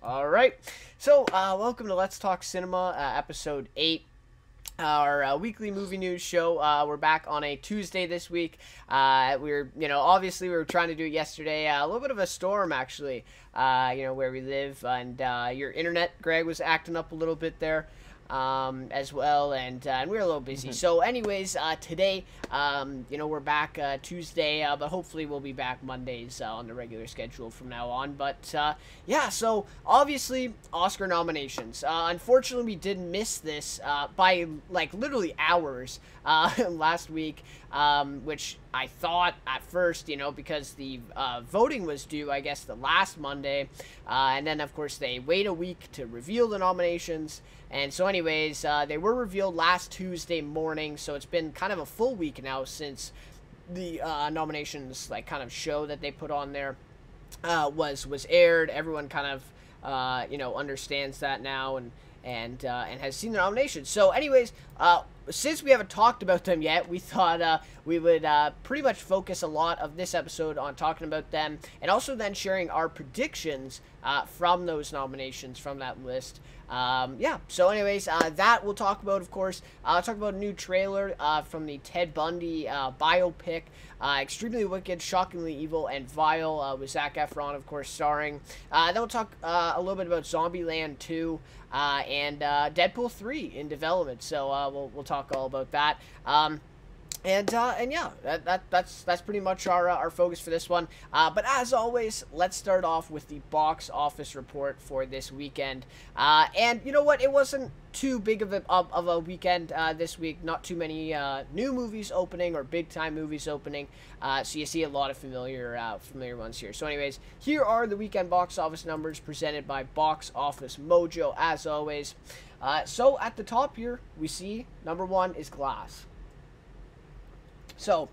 All right. So, welcome to Let's Talk Cinema, episode 8. Our weekly movie news show. We're back on a Tuesday this week. Obviously we were trying to do it yesterday. A little bit of a storm, actually, where we live. And your internet, Greg, was acting up a little bit there. As well, and we were a little busy. So anyways, today, we're back Tuesday, but hopefully we'll be back Mondays on the regular schedule from now on. But so obviously Oscar nominations. Unfortunately, we did miss this by like literally hours last week, which I thought at first, because the voting was due, I guess, the last Monday, and then of course they wait a week to reveal the nominations. And so anyways, they were revealed last Tuesday morning, so it's been kind of a full week now since the nominations, like, kind of show that they put on there was aired. Everyone kind of, understands that now and has seen the nominations. So anyways, since we haven't talked about them yet, we thought we would pretty much focus a lot of this episode on talking about them, and also then sharing our predictions from those nominations, from that list. So anyways, that we'll talk about, of course. I'll talk about a new trailer from the Ted Bundy biopic, Extremely Wicked, Shockingly Evil, and Vile, with Zac Efron, of course, starring. Then we'll talk a little bit about Zombieland 2, and Deadpool 3 in development, so we'll talk all about that. That's pretty much our focus for this one. But as always, let's start off with the box office report for this weekend. And you know what? It wasn't too big of a weekend this week. Not too many new movies opening or big time movies opening. So you see a lot of familiar ones here. So anyways, here are the weekend box office numbers presented by Box Office Mojo, as always. So at the top here, we see number 1 is Glass. So,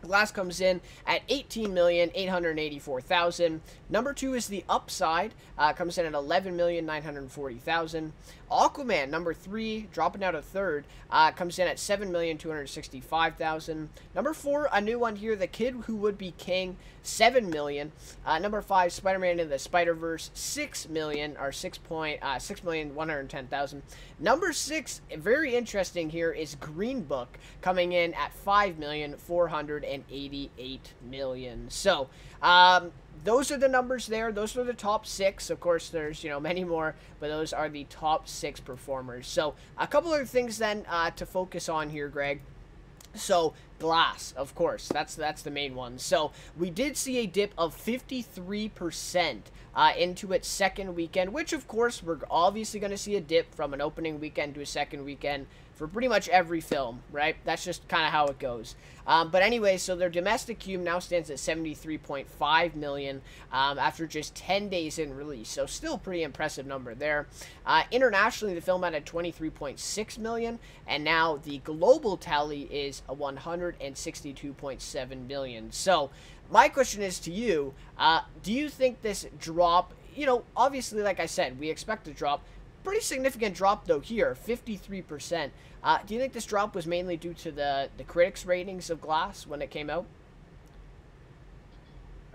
Glass comes in at 18,884,000. Number 2 is The Upside, comes in at 11,940,000. Aquaman, number 3, dropping out of third, comes in at 7,265,000. Number 4, a new one here, The Kid Who Would Be King, 7 million. Number 5, Spider-Man Into the Spider-Verse, 6 million, or 6,110,000. Number 6, very interesting here, is Green Book, coming in at 5,488,000. So, those are the numbers there. Those are the top 6. Of course, there's, many more, but those are the top 6 performers. So, a couple other things then to focus on here, Greg. So, Glass, of course, that's the main one. So, we did see a dip of 53% into its second weekend, which, of course, we're obviously going to see a dip from an opening weekend to a second weekend for pretty much every film, right? That's just kind of how it goes. But anyway, so their domestic cume now stands at 73.5 million after just 10 days in release. So still a pretty impressive number there. Internationally, the film had a 23.6 million, and now the global tally is a 162.7 million. So my question is to you, do you think this drop, obviously, like I said, we expect a drop. Pretty significant drop, though, here, 53%. Do you think this drop was mainly due to the critics' ratings of Glass when it came out?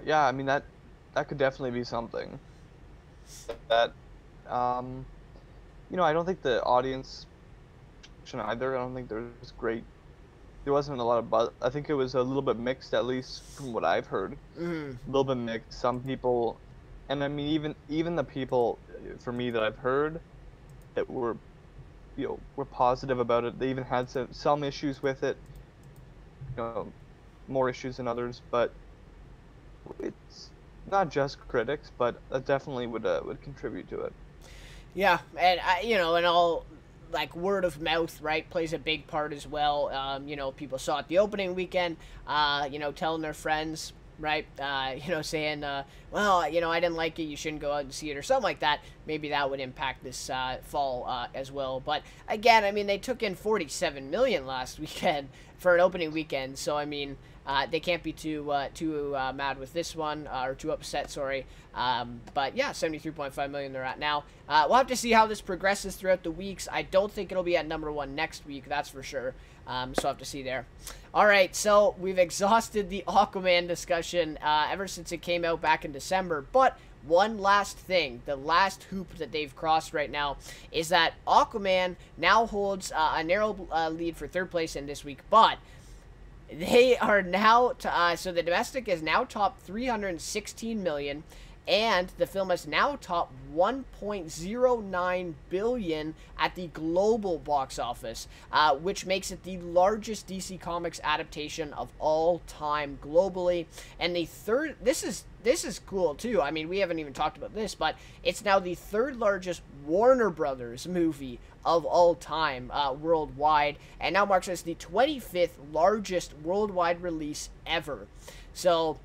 Yeah, I mean, that could definitely be something. That, I don't think the audience either. I don't think there wasn't a lot of buzz. I think it was a little bit mixed, at least from what I've heard. A little bit mixed. Some people, and I mean, even the people, for me, that I've heard that were positive about it. They even had some issues with it, more issues than others. But it's not just critics, but that definitely would contribute to it. Yeah, and and all, like, word of mouth, right, plays a big part as well. People saw it the opening weekend, telling their friends, right, saying, well, I didn't like it, you shouldn't go out and see it, or something like that. Maybe that would impact this fall as well. But again, I mean, they took in 47 million last weekend for an opening weekend, so I mean, they can't be too mad with this one, or too upset, sorry. But yeah, 73.5 million they're at now. We'll have to see how this progresses throughout the weeks. I don't think it'll be at number 1 next week, that's for sure. So I'll have to see there. Alright, so we've exhausted the Aquaman discussion ever since it came out back in December, but one last thing, the last hoop that they've crossed right now, is that Aquaman now holds a narrow lead for third place in this week, but they are now, so the domestic is now top 316 million, and the film has now topped 1.09 billion at the global box office, which makes it the largest DC Comics adaptation of all time globally. And the third, this is cool too. I mean, we haven't even talked about this, but it's now the third largest Warner Brothers movie of all time worldwide, and now marks as the 25th largest worldwide release ever. So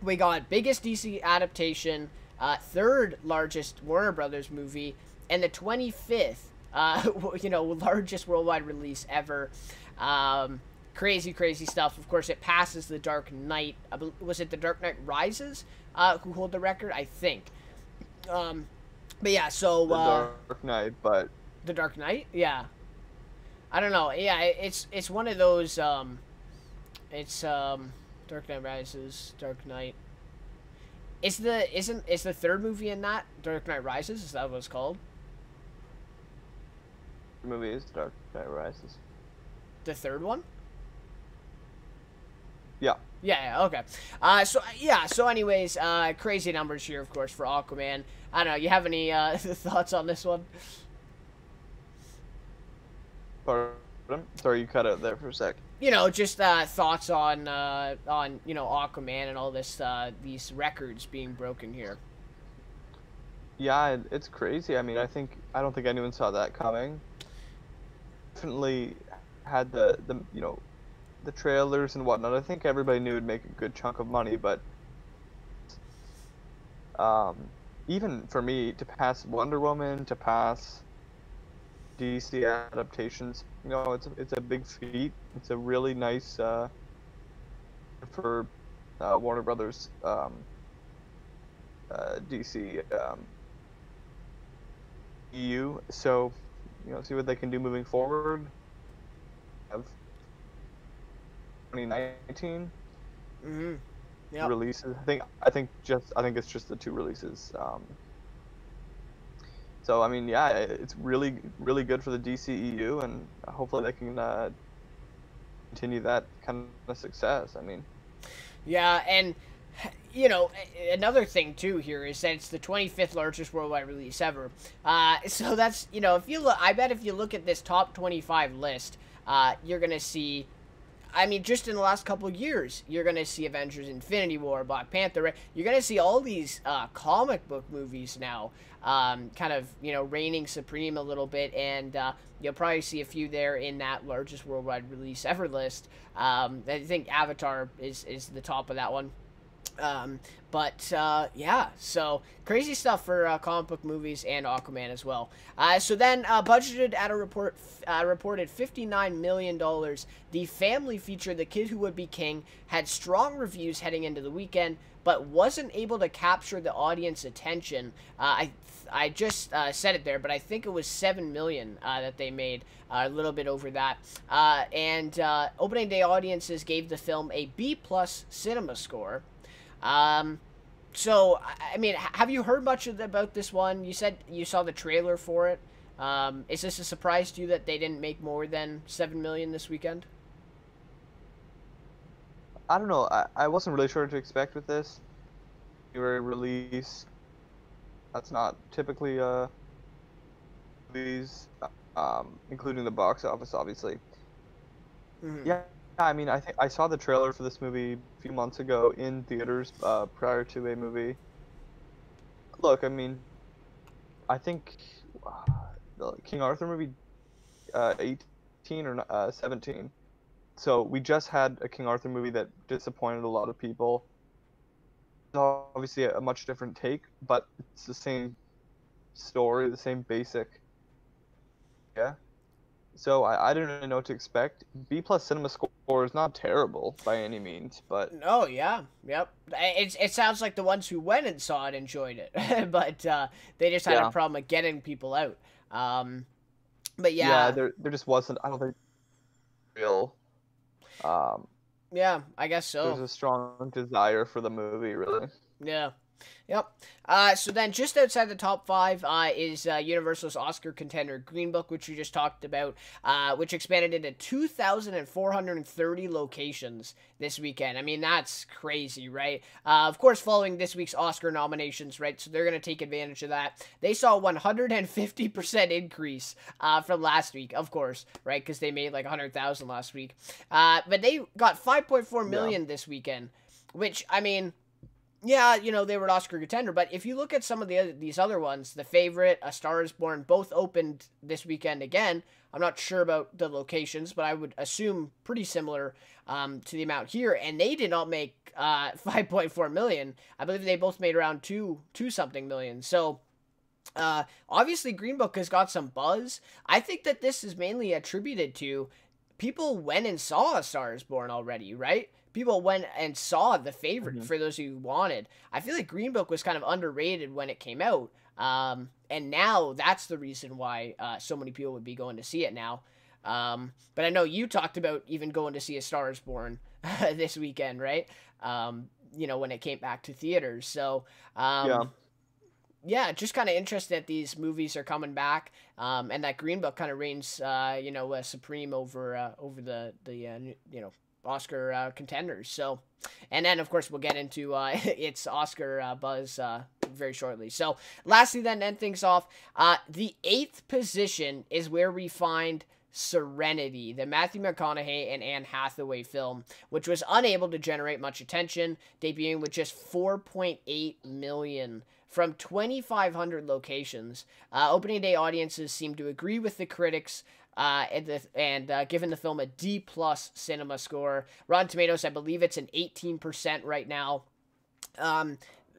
we got biggest DC adaptation, third largest Warner Brothers movie, and the 25th, largest worldwide release ever. Crazy, crazy stuff. Of course, it passes The Dark Knight. Was it The Dark Knight Rises who hold the record? I think. But yeah, so The Dark Knight, but The Dark Knight, yeah. I don't know. Yeah, it's one of those. Dark Knight Rises, Dark Knight. Is the third movie in that Dark Knight Rises? Is that what it's called? The movie is Dark Knight Rises. The third one? Yeah. Yeah, okay. So anyways, crazy numbers here, of course, for Aquaman. I don't know, you have any thoughts on this one? Pardon? Sorry, you cut out there for a sec. Just thoughts on Aquaman and all this, these records being broken here. Yeah, it's crazy. I mean, I don't think anyone saw that coming. Definitely had the trailers and whatnot. I think everybody knew it'd make a good chunk of money, but even for me to pass Wonder Woman, to pass DC adaptations, it's a big feat. It's a really nice for Warner Brothers DC EU. So see what they can do moving forward. Have 2019 Yep. releases. I think it's just the two releases. So I mean, yeah, it's really, really good for the DCEU, and hopefully they can continue that kind of success. I mean, yeah, and another thing too here is that it's the 25th largest worldwide release ever. So that's if you look, I bet if you look at this top 25 list, you're gonna see. I mean, just in the last couple of years, you're going to see Avengers Infinity War, Black Panther. You're going to see all these comic book movies now kind of, reigning supreme a little bit. And you'll probably see a few there in that largest worldwide release ever list. I think Avatar is the top of that one. Yeah, so crazy stuff for comic book movies and Aquaman as well. So then budgeted at reported $59 million. The family feature, The Kid Who Would Be King, had strong reviews heading into the weekend, but wasn't able to capture the audience attention. I just said it there, but I think it was $7 million that they made, a little bit over that. And opening day audiences gave the film a B+ cinema score. So, I mean, have you heard much about this one? You said you saw the trailer for it. Is this a surprise to you that they didn't make more than $7 million this weekend? I don't know. I wasn't really sure what to expect with this. January release. That's not typically movies, including the box office, obviously. Mm-hmm. Yeah. I mean, I think I saw the trailer for this movie a few months ago in theaters prior to a movie. Look, I mean, I think the King Arthur movie 18 or 17. So we just had a King Arthur movie that disappointed a lot of people. It's obviously a much different take, but it's the same story, the same basic. Yeah. So I didn't really know what to expect. B+ cinema score is not terrible by any means, but oh yeah, yep. It sounds like the ones who went and saw it enjoyed it, but they just had a problem with getting people out. But yeah, there just wasn't. I don't think real. Yeah, I guess so. There's a strong desire for the movie, really. Yeah. Yep. So then just outside the top five is Universal's Oscar contender Green Book, which we just talked about, which expanded into 2,430 locations this weekend. I mean, that's crazy, right? Of course, following this week's Oscar nominations, right? So they're going to take advantage of that. They saw a 150% increase from last week, of course, right? Because they made like 100,000 last week. But they got 5.4 million this weekend, which, I mean... Yeah, you know, they were an Oscar contender, but if you look at some of these other ones, The Favorite, A Star is Born, both opened this weekend again. I'm not sure about the locations, but I would assume pretty similar to the amount here, and they did not make 5.4 million. I believe they both made around 2 something million. So, obviously Green Book has got some buzz. I think that this is mainly attributed to people went and saw A Star is Born already, right? People went and saw The Favorite for those who wanted. I feel like Green Book was kind of underrated when it came out. And now that's the reason why so many people would be going to see it now. But I know you talked about even going to see A Star is Born this weekend, right? You know, when it came back to theaters. So, yeah, just kind of interested that these movies are coming back, and that Green Book kind of reigns, you know, supreme over the you know, Oscar contenders. So, and then of course we'll get into its Oscar buzz very shortly. So, lastly, then end things off. The 8th position is where we find Serenity, the Matthew McConaughey and Anne Hathaway film, which was unable to generate much attention, debuting with just 4.8 million from 2,500 locations. Opening day audiences seem to agree with the critics. And given the film a D+ cinema score. Rotten Tomatoes, I believe it's an 18% right now.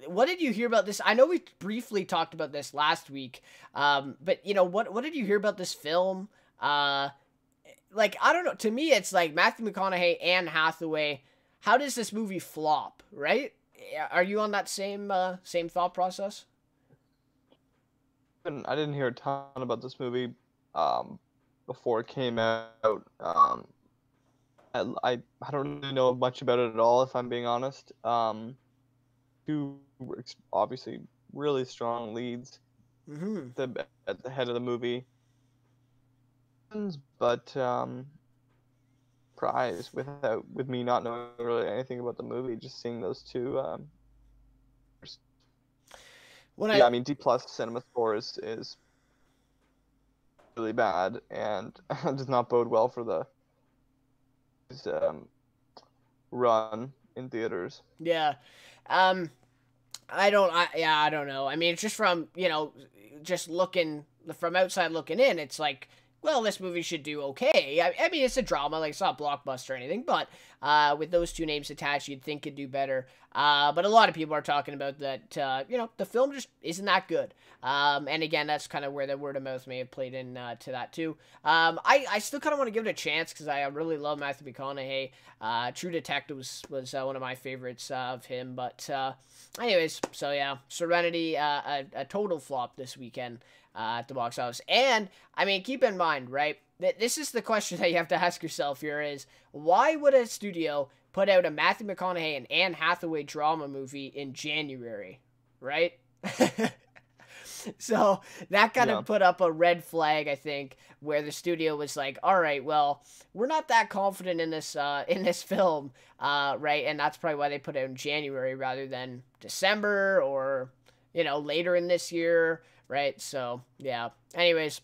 What did you hear about this? I know we briefly talked about this last week, but you know, what did you hear about this film? Like, I don't know. To me, it's like Matthew McConaughey, Anne Hathaway. How does this movie flop? Right? Are you on that same thought process? I didn't hear a ton about this movie. Before it came out, I don't really know much about it at all, if I'm being honest. Two obviously really strong leads at the head of the movie, but surprised with me not knowing really anything about the movie, just seeing those two. I mean, D+ cinema score is really bad and does not bode well for the run in theaters. Yeah. I don't know. I mean, it's just from, you know, just looking from outside looking in, it's like, well, this movie should do okay. I mean, it's a drama, like it's not a blockbuster or anything, but with those two names attached, you'd think it'd do better. But a lot of people are talking about that, you know, the film just isn't that good. And again, that's kind of where the word of mouth may have played in to that too. I still kind of want to give it a chance because I really love Matthew McConaughey. True Detective was one of my favorites of him. But anyways, so yeah, Serenity, a total flop this weekend at the box office. And I mean, keep in mind, right? This is the question that you have to ask yourself here: is why would a studio put out a Matthew McConaughey and Anne Hathaway drama movie in January, right? So that kind of put up a red flag, I think, where the studio was like, all right, well, we're not that confident in this film, right? And that's probably why they put it in January rather than December or, you know, later in this year, right? So, yeah. Anyways,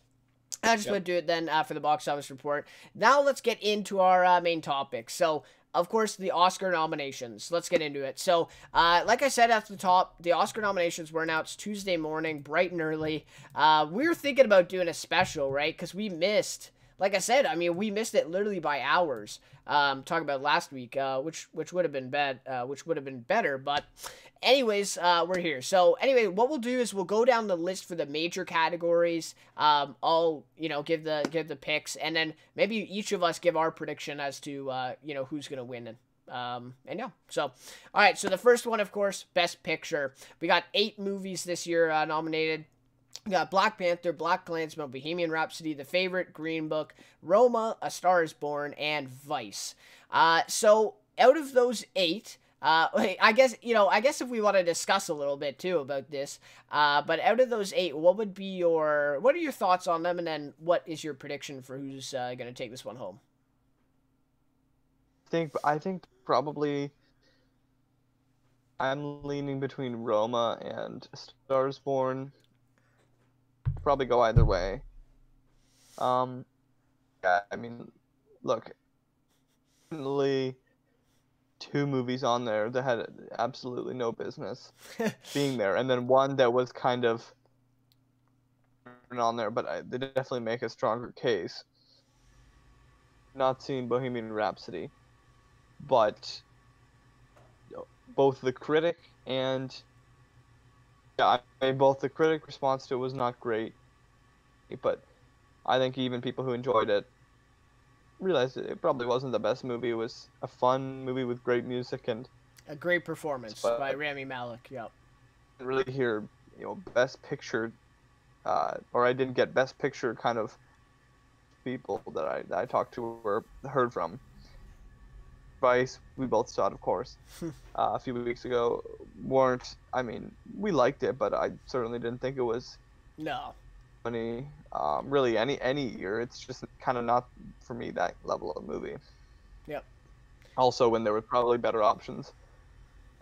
I just want to do it then for the box office report. Now let's get into our main topic. So, of course, the Oscar nominations. Let's get into it. So, like I said at the top, the Oscar nominations were announced Tuesday morning, bright and early. We were thinking about doing a special, right? Because we missed, like I said, I mean, we missed it literally by hours. Talking about last week, which would have been better. But, anyways, we're here. So, anyway, what we'll do is we'll go down the list for the major categories. I'll, you know, give the picks, and then maybe each of us give our prediction as to, you know, who's gonna win. And yeah. So, all right. So the first one, of course, Best Picture. We got 8 movies this year nominated. We got Black Panther, BlacKkKlansman, Bohemian Rhapsody, The Favorite, Green Book, Roma, A Star is Born, and Vice. So out of those 8, I guess if we want to discuss a little bit too about this, but out of those 8, what are your thoughts on them, and then what is your prediction for who's going to take this one home? I think probably I'm leaning between Roma and Stars Born. Probably go either way. Yeah, I mean, look, definitely 2 movies on there that had absolutely no business being there, and then one that was kind of on there, but they definitely make a stronger case. Not seen Bohemian Rhapsody, but both the critic and both the critic response to it was not great, but I think even people who enjoyed it realized it probably wasn't the best movie. It was a fun movie with great music and a great performance by Rami Malek. Yep. I didn't really hear, Best Picture, or I didn't get Best Picture kind of people that I talked to or heard from. Vice, we both saw it, of course, a few weeks ago. I mean, we liked it, but I certainly didn't think it was funny. Really, any year, it's just kind of not for me that level of movie. Yep. Also, when there were probably better options.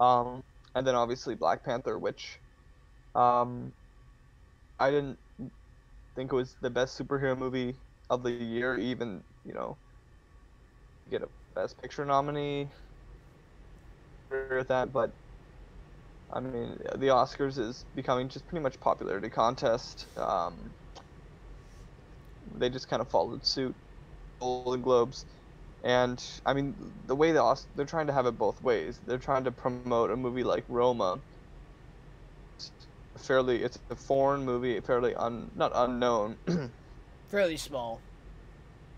And then obviously Black Panther, which I didn't think it was the best superhero movie of the year, even, get a Best Picture nominee with that, but I mean, the Oscars is becoming just pretty much popularity contest. They just kind of followed suit, Golden Globes, and I mean, the way they're trying to have it both ways. They're trying to promote a movie like Roma. It's a foreign movie, fairly not unknown, fairly small.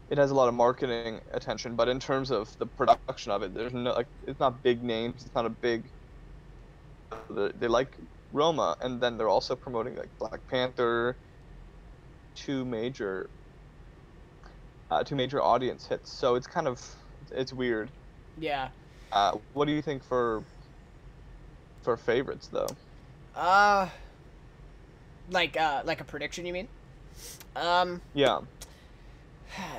It has a lot of marketing attention, but in terms of the production of it, there's no it's not big names. It's not a big. They like Roma, and then they're also promoting like Black Panther, two major audience hits. So it's weird. Yeah. What do you think for favorites though? Like a prediction, you mean? Yeah.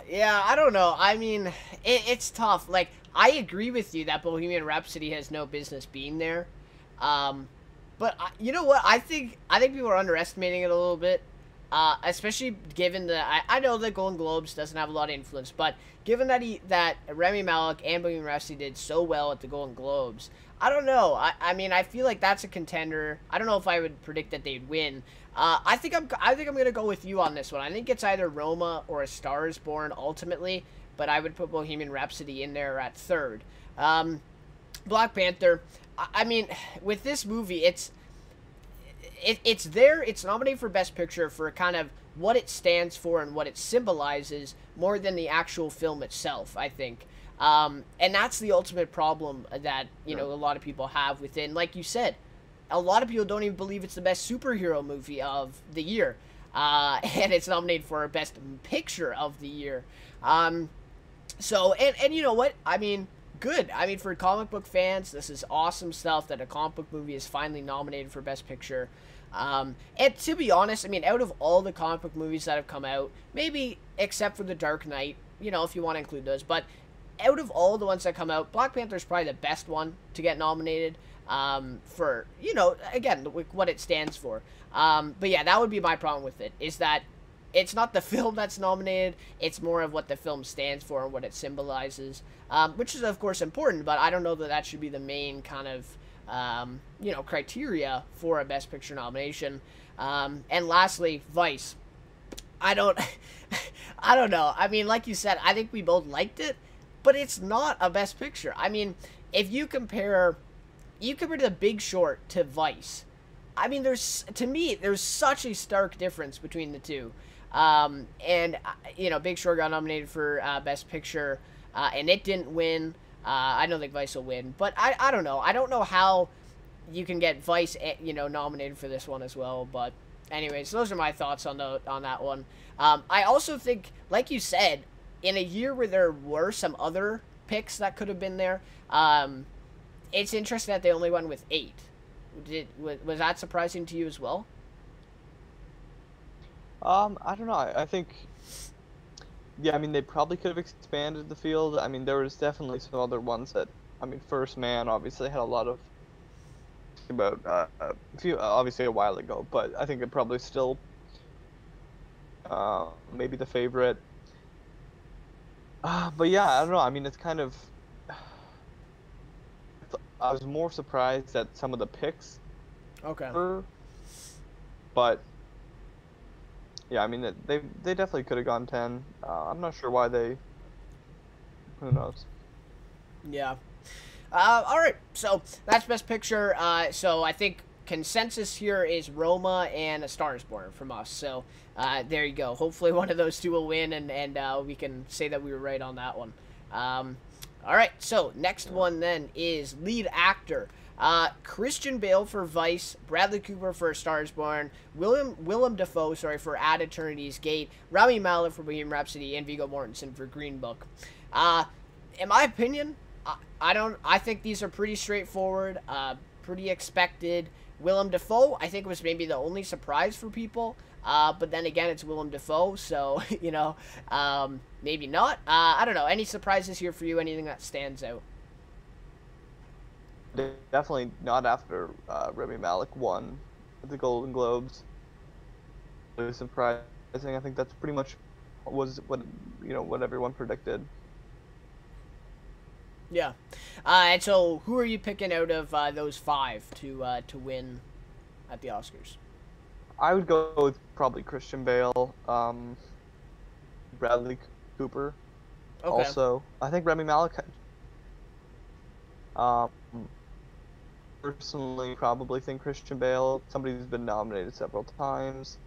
Yeah, I don't know. I mean, it's tough. Like, I agree with you that Bohemian Rhapsody has no business being there. But you know what? I think people are underestimating it a little bit. Especially given I know the Golden Globes doesn't have a lot of influence, but given that Rami Malek and Bohemian Rhapsody did so well at the Golden Globes, I don't know. I mean, I feel like that's a contender. I don't know if I would predict that they'd win. I think I'm gonna go with you on this one. I think it's either Roma or A Star Is Born ultimately, but I would put Bohemian Rhapsody in there at third. Black Panther. I mean, with this movie, it's there. It's nominated for Best Picture for kind of what it stands for and what it symbolizes more than the actual film itself, I think. And that's the ultimate problem that, a lot of people have within, like you said, a lot of people don't even believe it's the best superhero movie of the year. And it's nominated for Best Picture of the year. So, and you know what? I mean, good. I mean, for comic book fans, this is awesome stuff that a comic book movie is finally nominated for Best Picture. And to be honest, I mean, out of all the comic book movies that have come out, maybe except for The Dark Knight, if you want to include those, but out of all the ones that come out, Black Panther is probably the best one to get nominated for, again, what it stands for. But yeah, that would be my problem with it, is that it's not the film that's nominated, it's more of what the film stands for and what it symbolizes, which is, of course, important, but I don't know that should be the main kind of, criteria for a Best Picture nomination. And lastly, Vice. I don't know. I mean, like you said, I think we both liked it, but it's not a Best Picture. I mean, if you compare The Big Short to Vice, I mean, there's such a stark difference between the two. And Big Short got nominated for Best Picture, and it didn't win. I don't think Vice will win, but I don't know. I don't know how you can get Vice, nominated for this one as well. But anyways, those are my thoughts on that one. I also think, like you said, in a year where there were some other picks that could have been there, it's interesting that they only went with 8. Was that surprising to you as well? I don't know. I think, yeah, I mean, they probably could have expanded the field. I mean, there was definitely some other ones that, I mean, First Man obviously had a lot of about a few, obviously a while ago, but I think it probably still maybe the favorite. But yeah, I don't know. I mean, it's kind of. I was more surprised at some of the picks. Okay. But yeah, I mean, they definitely could have gone 10. I'm not sure why they. Who knows? Yeah. All right. So that's Best Picture. So I think consensus here is Roma and A Star Is Born from us. So there you go. Hopefully one of those two will win, and we can say that we were right on that one. All right. So next one then is lead actor. Christian Bale for Vice, Bradley Cooper for A Star Is Born, Willem Dafoe, for At Eternity's Gate, Rami Malek for Bohemian Rhapsody, and Viggo Mortensen for Green Book. In my opinion, I think these are pretty straightforward, pretty expected. Willem Dafoe, I think, was maybe the only surprise for people. But then again, it's Willem Dafoe, so, you know, maybe not. I don't know. Any surprises here for you? Anything that stands out? Definitely not after Rami Malek won the Golden Globes. It was surprising. I think that's pretty much was what everyone predicted. Yeah. And so, who are you picking out of those 5 to win at the Oscars? I would go with probably Christian Bale, Bradley Cooper. Okay. Also, I think Rami Malek. Personally, probably think Christian Bale. Somebody who's been nominated several times.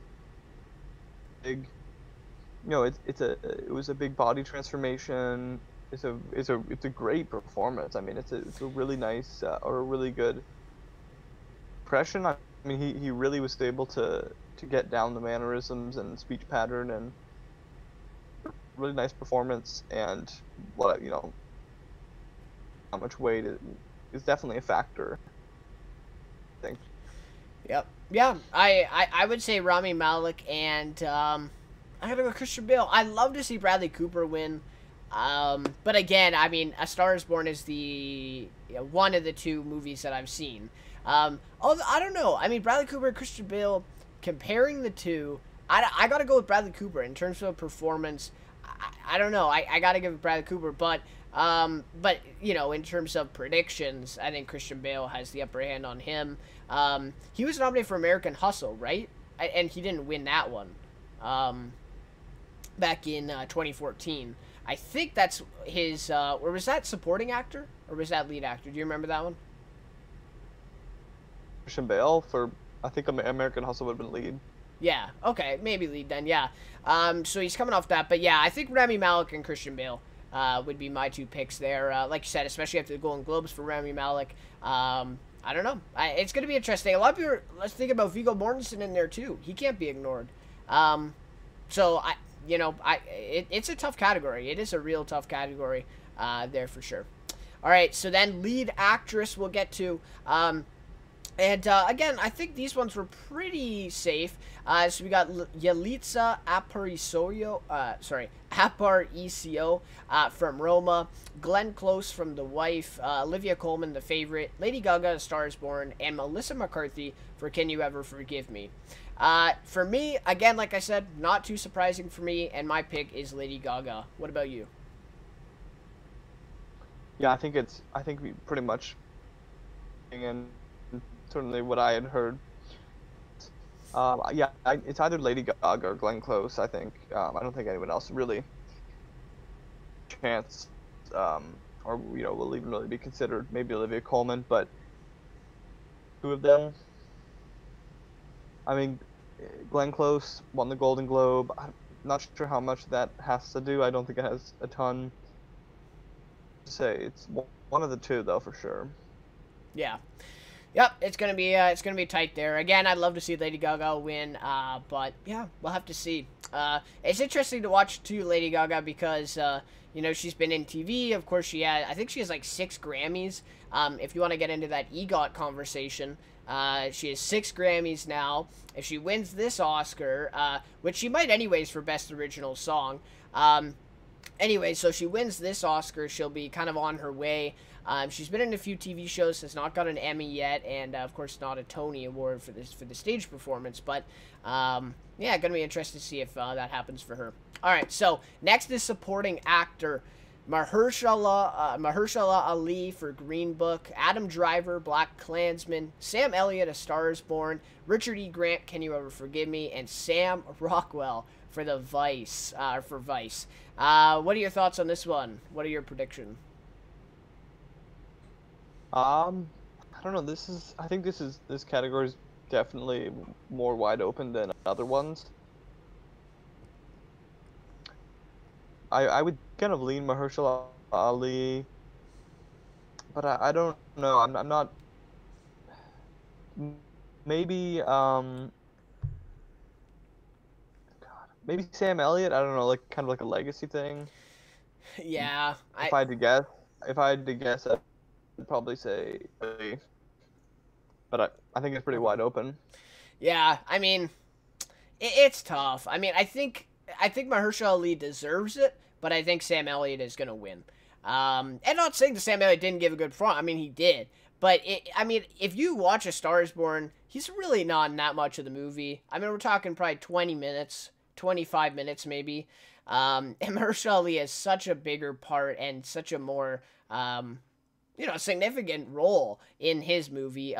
Big. It was a big body transformation. It's a great performance. I mean, it's a really nice or a really good impression. I mean, he really was able to get down the mannerisms and speech pattern, and really nice performance. And how much weight is definitely a factor, I think. Yep. Yeah. I would say Rami Malek, and I gotta go Christian Bale. I'd love to see Bradley Cooper win. But again, I mean, A Star Is Born is one of the 2 movies that I've seen. Although, I don't know. I mean, Bradley Cooper and Christian Bale, comparing the 2, I gotta go with Bradley Cooper in terms of performance. I don't know. I gotta give it Bradley Cooper, but in terms of predictions, I think Christian Bale has the upper hand on him. He was nominated for American Hustle, right? And he didn't win that one. Back in 2014. I think that's his, or was that supporting actor? Or was that lead actor? Do you remember that one? Christian Bale for, I think American Hustle would have been lead. Yeah, okay, maybe lead then, yeah. So he's coming off that, but yeah, I think Rami Malek and Christian Bale would be my 2 picks there. Like you said, especially after the Golden Globes for Rami Malek. I don't know. It's going to be interesting. A lot of people let's think about Viggo Mortensen in there too. He can't be ignored. It's a tough category. It is a real tough category there for sure. All right, so then lead actress we'll get to. Again, I think these ones were pretty safe. So we got Yalitza Aparicio from Roma, Glenn Close from The Wife, Olivia Colman, The Favorite, Lady Gaga, A Star Is Born, and Melissa McCarthy for Can You Ever Forgive Me. For me, again, like I said, not too surprising for me, and my pick is Lady Gaga. What about you? Yeah, I think we pretty much, and certainly what I had heard. It's either Lady Gaga or Glenn Close, I think. I don't think anyone else really chance, or will even really be considered. Maybe Olivia Colman, but 2 of them. I mean, Glenn Close won the Golden Globe. I'm not sure how much that has to do. I don't think it has a ton to say. It's one of the 2, though, for sure. Yeah. Yep, it's gonna be tight there. Again, I'd love to see Lady Gaga win, but yeah, we'll have to see. It's interesting to watch too, Lady Gaga, because you know, she's been in TV. Of course, I think she has like 6 Grammys. If you want to get into that EGOT conversation, she has 6 Grammys now. If she wins this Oscar, which she might anyways for Best Original Song. Anyway, so she wins this Oscar, she'll be kind of on her way. She's been in a few TV shows, has not got an Emmy yet, and of course not a Tony Award for the stage performance. But yeah, gonna be interested to see if that happens for her. All right, so next is supporting actor. Mahershala Ali for Green Book, Adam Driver, Black Klansman, Sam Elliott, A Star Is Born, Richard E. Grant, Can You Ever Forgive Me, and Sam Rockwell for Vice. What are your thoughts on this one? What are your predictions? I don't know. I think this category is definitely more wide open than other ones. I would kind of lean Mahershala Ali, but I don't know. I'm not. Maybe maybe Sam Elliott. I don't know, like kind of like a legacy thing. Yeah. If I had to guess, I'd probably say Ali. But I think it's pretty wide open. Yeah, I mean, it's tough. I mean, I think Mahershala Ali deserves it, but I think Sam Elliott is gonna win. And not saying that Sam Elliott didn't give a good front. I mean, he did. But I mean, if you watch A Star Is Born, he's really not in that much of the movie. I mean, we're talking probably 20 minutes, 25 minutes maybe. And Mahershala Ali has such a bigger part and such a more, you know, significant role in his movie.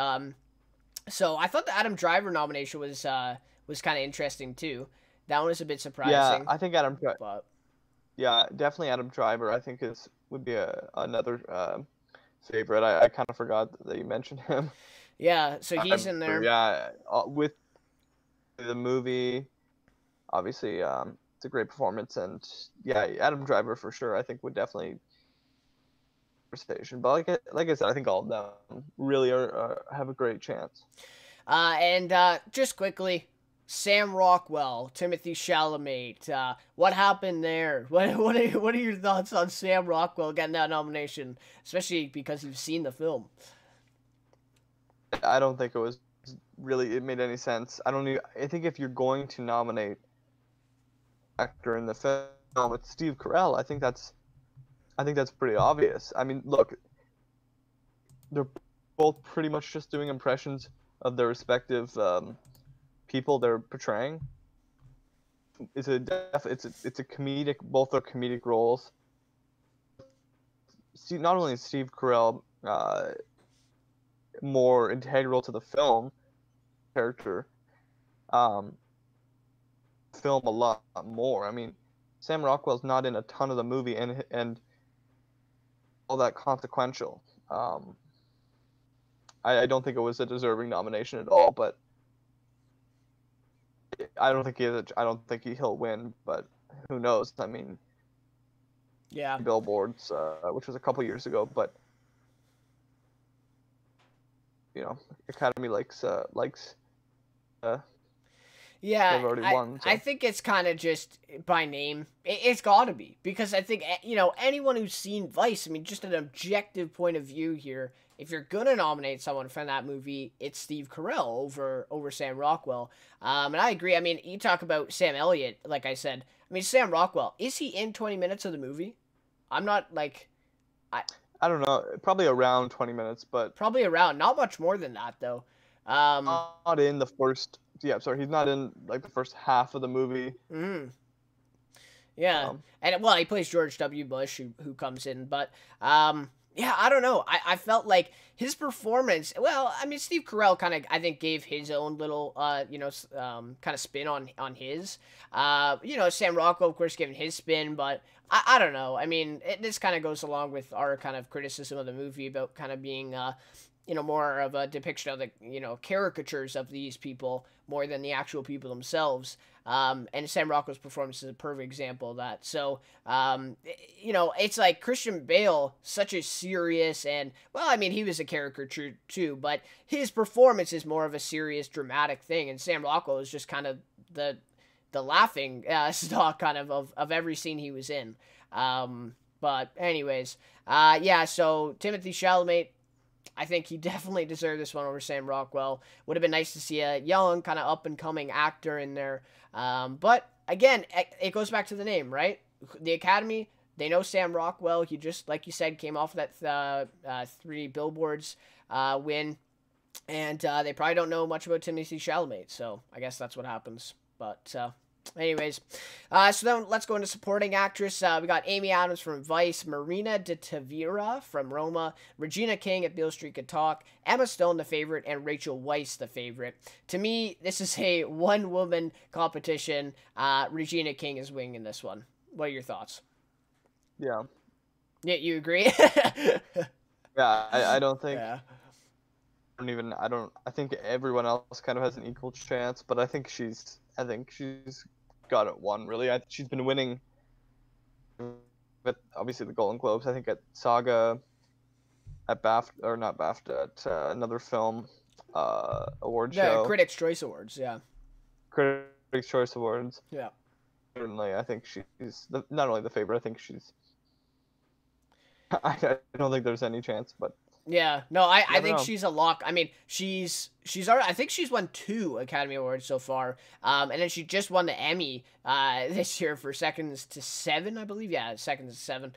So I thought the Adam Driver nomination was kind of interesting too. That one was a bit surprising. Yeah, I think Adam Driver. But Yeah, definitely Adam Driver. I think would be another favorite. I kind of forgot that you mentioned him. Yeah, so he's in there. Yeah, with the movie, obviously, it's a great performance, and yeah, Adam Driver for sure. I think would definitely conversation. But like I said, I think all of them really have a great chance. And just quickly, Sam Rockwell, Timothy Chalamet. What happened there? What are your thoughts on Sam Rockwell getting that nomination, especially because you've seen the film? I don't think it made any sense. I think if you're going to nominate actor in the film, it's Steve Carell. I think that's pretty obvious. I mean, look, they're both pretty much just doing impressions of their respective people they're portraying. It's a comedic. Both are comedic roles. Not only is Steve Carell more integral to the film character, film a lot more. I mean, Sam Rockwell's not in a ton of the movie and all that consequential. I don't think it was a deserving nomination at all, but I don't think he'll win, but who knows? I mean, yeah, Billboards, which was a couple years ago, but you know, Academy likes yeah, they've already won. So. I think it's kind of just by name. It's got to be, because I think, you know, anyone who's seen Vice, I mean, just an objective point of view here, if you're gonna nominate someone from that movie, it's Steve Carell over Sam Rockwell. And I agree. I mean, you talk about Sam Elliott, like I said. I mean, Sam Rockwell, is he in 20 minutes of the movie? I'm not like, I don't know, probably around 20 minutes, but probably around, not much more than that though. Not in the first. Yeah, sorry, he's not in like the first half of the movie. Mm-hmm. Yeah, and well, he plays George W. Bush, who comes in, but yeah, I don't know. I felt like his performance. Well, I mean, Steve Carell kind of, I think, gave his own little you know, kind of spin on his. You know, Sam Rockwell, of course, giving his spin, but I don't know. I mean, this kind of goes along with our kind of criticism of the movie about kind of being you know, more of a depiction of the, you know, caricatures of these people more than the actual people themselves. And Sam Rockwell's performance is a perfect example of that. So, you know, it's like Christian Bale, such a serious and, well, I mean, he was a caricature too, but his performance is more of a serious, dramatic thing. And Sam Rockwell is just kind of the the laughing stock kind of every scene he was in. But anyways, yeah. So Timothée Chalamet, I think he definitely deserved this one over Sam Rockwell. Would have been nice to see a young, kind of up and coming actor in there. But again, it goes back to the name, right? The Academy, they know Sam Rockwell. He just, like you said, came off that 3 Billboards win. And they probably don't know much about Timothée Chalamet. So I guess that's what happens. But anyways, so then let's go into supporting actress. We got Amy Adams from Vice, Marina de Tavira from Roma, Regina King at Beale Street Could Talk, Emma Stone, The Favorite, and Rachel Weisz, The Favorite. To me, this is a one-woman competition. Regina King is winging this one. What are your thoughts? Yeah. Yeah, you agree? Yeah, I don't think... Yeah. I think everyone else kind of has an equal chance, but I think she's got it won, really. She's been winning with, obviously, the Golden Globes. I think at Saga, at BAFTA, or not BAFTA, at another film award show. Critics' Choice Awards, yeah. Critics' Choice Awards. Yeah. Certainly, I think she's not only the favorite, I think she's... I don't think there's any chance, but... Yeah, no, I think know. she's a lock. I mean, she's already, I think she's won 2 Academy Awards so far. And then she just won the Emmy this year for Seconds to Seven, I believe. Yeah, Seconds to Seven.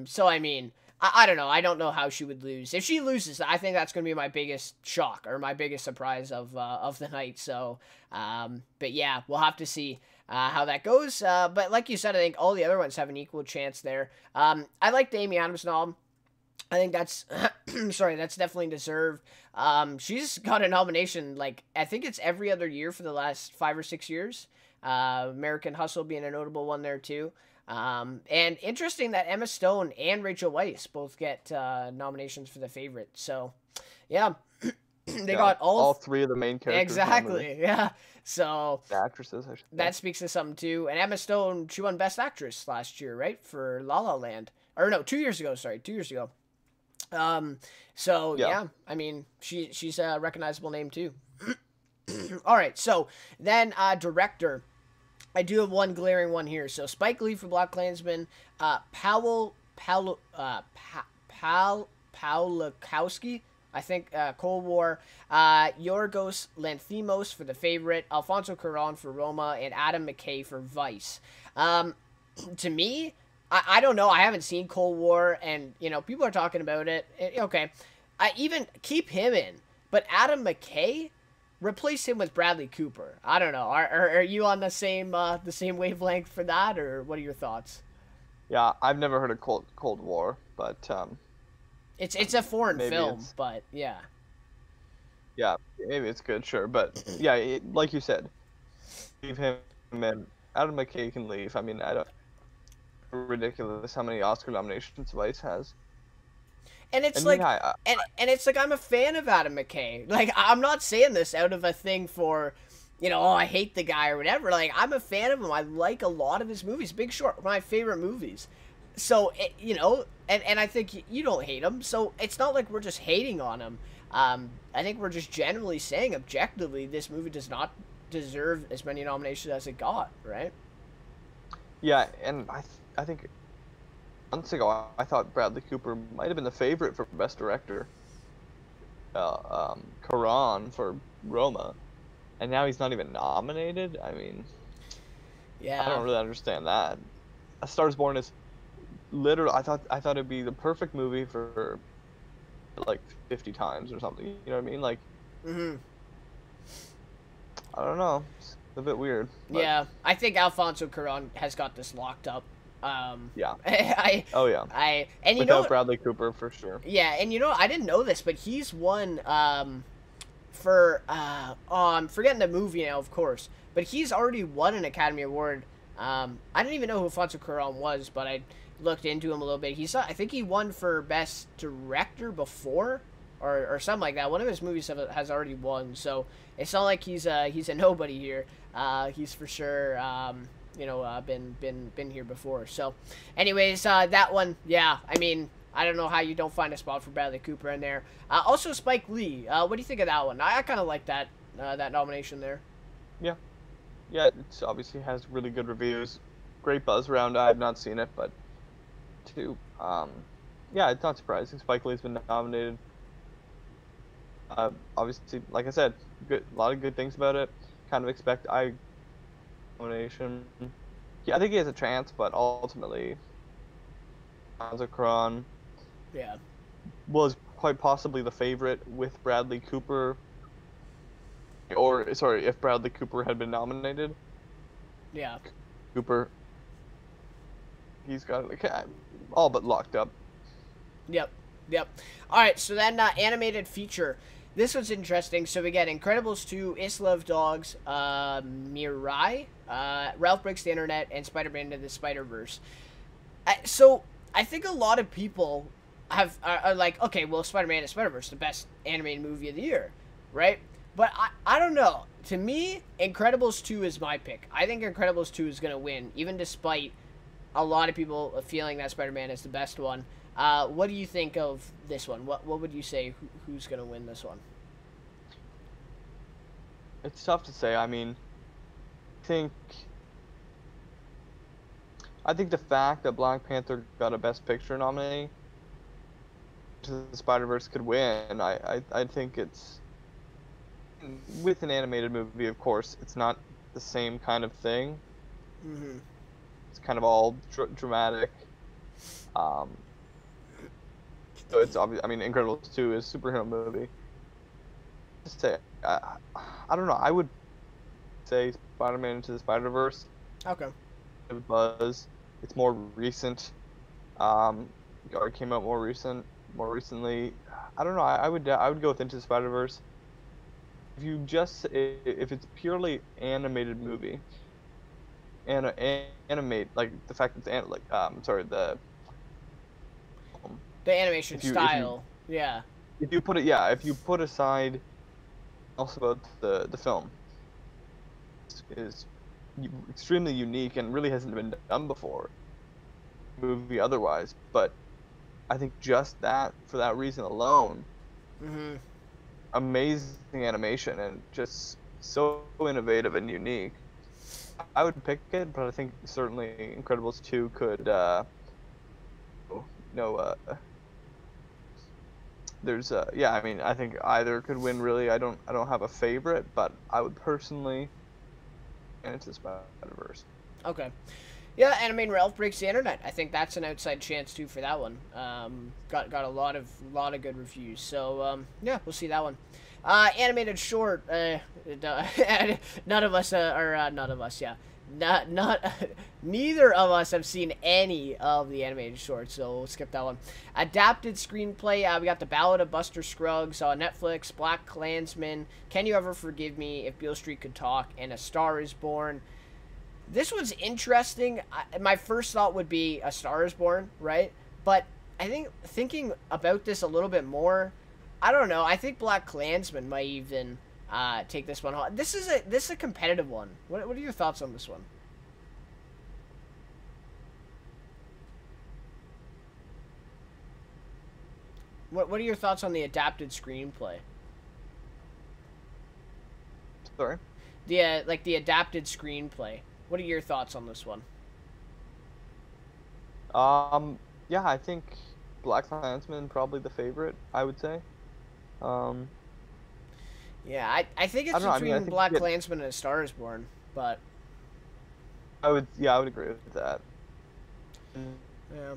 So I mean, I don't know. I don't know how she would lose. If she loses, I think that's going to be my biggest shock or my biggest surprise of the night. So, but yeah, we'll have to see how that goes. But like you said, I think all the other ones have an equal chance there. I like the Amy Adams nom. I think that's, sorry, that's definitely deserved. She's got a nomination, like, I think it's every other year for the last 5 or 6 years. American Hustle being a notable one there, too. And interesting that Emma Stone and Rachel Weisz both get nominations for The Favorite. So, yeah, they got all 3 of the main characters. Exactly, yeah. So, the actresses, I should say. That speaks to something, too. And Emma Stone, she won Best Actress last year, right? For La La Land. Or no, 2 years ago, sorry, 2 years ago. So yeah, I mean, she's a recognizable name too. All right. So then, director, I do have one glaring one here. So Spike Lee for BlacKkKlansman, Pawlikowski, I think, Cold War, Yorgos Lanthimos for The Favorite, Alfonso Cuarón for Roma, and Adam McKay for Vice. To me, I don't know. I haven't seen Cold War, and, you know, people are talking about it. Okay. I even keep him in. But Adam McKay, replace him with Bradley Cooper. I don't know. Are you on the same wavelength for that, or what are your thoughts? Yeah, I've never heard of Cold War, but... It's a foreign film, but, yeah. Yeah, maybe it's good, sure. But, yeah, like you said, leave him, and Adam McKay can leave. I mean, I don't... ridiculous how many Oscar nominations Vice has. And it's and it's like, I'm a fan of Adam McKay. Like, I'm not saying this out of a thing for, you know, oh, I hate the guy or whatever. Like, I'm a fan of him. I like a lot of his movies. Big Short, one of my favorite movies. So, you know, and I think you don't hate him. So it's not like we're just hating on him. I think we're just generally saying objectively this movie does not deserve as many nominations as it got, right? Yeah, and I think months ago I thought Bradley Cooper might have been the favorite for Best Director. Cuarón for Roma, and now he's not even nominated. I mean, yeah, I don't really understand that. A Star Is Born is literally, I thought it'd be the perfect movie for like 50 times or something. You know what I mean? Like, I don't know. It's a bit weird. But... yeah, I think Alfonso Cuarón has got this locked up. Yeah. And you without know, Bradley Cooper for sure. Yeah, and you know, I didn't know this, but he's won for I'm forgetting the movie now, of course, but he's already won an Academy Award. I didn't even know who Alfonso Cuarón was, but I looked into him a little bit. I think he won for Best Director before, or something like that. One of his movies has already won, so it's not like he's a nobody here. He's for sure you know, been here before. So, anyways, that one, yeah. I mean, I don't know how you don't find a spot for Bradley Cooper in there. Also, Spike Lee. What do you think of that one? I kind of like that nomination there. Yeah, yeah, it obviously has really good reviews, great buzz around. I have not seen it, but too. Yeah, it's not surprising. Spike Lee's been nominated. Obviously, like I said, a lot of good things about it. Kind of expect nomination. Yeah, I think he has a chance, but ultimately, Kron Yeah. was quite possibly the favorite with Bradley Cooper. Or sorry, if Bradley Cooper had been nominated. Yeah. Cooper, he's got like all but locked up. Yep. Yep. All right. So then, animated feature. This was interesting. So we get Incredibles 2, Isla of Dogs, Mirai, Ralph Breaks the Internet, and Spider-Man Into the Spider-Verse. So I think a lot of people are like, okay, well, Spider-Man Into the Spider-Verse, the best animated movie of the year, right? But I don't know. To me, Incredibles 2 is my pick. I think Incredibles 2 is going to win, even despite a lot of people feeling that Spider-Man is the best one. What do you think of this one? What would you say? Who's going to win this one? It's tough to say. I mean, think I think the fact that Black Panther got a Best Picture nominee to the Spider-Verse could win. I think it's with an animated movie, of course, it's not the same kind of thing. Mm-hmm. It's kind of all dramatic. So it's obvious. I mean, Incredibles 2 is a superhero movie. Just say, I don't know. I would say Spider-Man Into the Spider-Verse. Okay. Buzz. It's more recent. Or it came out more recently. I don't know. I would go with Into the Spider-Verse. If it's purely animated movie, and animate like the fact that the animation style. Yeah. If you put aside also about the film is extremely unique and really hasn't been done before movie otherwise, but I think just that for that reason alone, amazing animation and just so innovative and unique. I would pick it, but I think certainly Incredibles 2 could I mean, I think either could win really. I don't have a favorite, but I would personally Into the Spider-Verse. Okay. Yeah, and I mean Ralph Breaks the Internet. I think that's an outside chance too for that one. Got a lot of good reviews. So yeah, we'll see that one. Animated short. None of us Yeah, neither of us have seen any of the animated shorts, so we'll skip that one. Adapted screenplay. We got The Ballad of Buster Scruggs on Netflix. Black Klansman. Can You Ever Forgive Me? If Beale Street Could Talk. And A Star Is Born. This one's interesting. My first thought would be A Star Is Born, right? But I think thinking about this a little bit more, I don't know. I think Black Klansman might even take this one home. This is a competitive one. What are your thoughts on this one? What are your thoughts on the adapted screenplay? Sorry? The adapted screenplay. What are your thoughts on this one? Yeah, I think Black Klansman probably the favorite, I would say. Yeah, I think it's between Black Klansman and A Star Is Born, but I would agree with that. Yeah,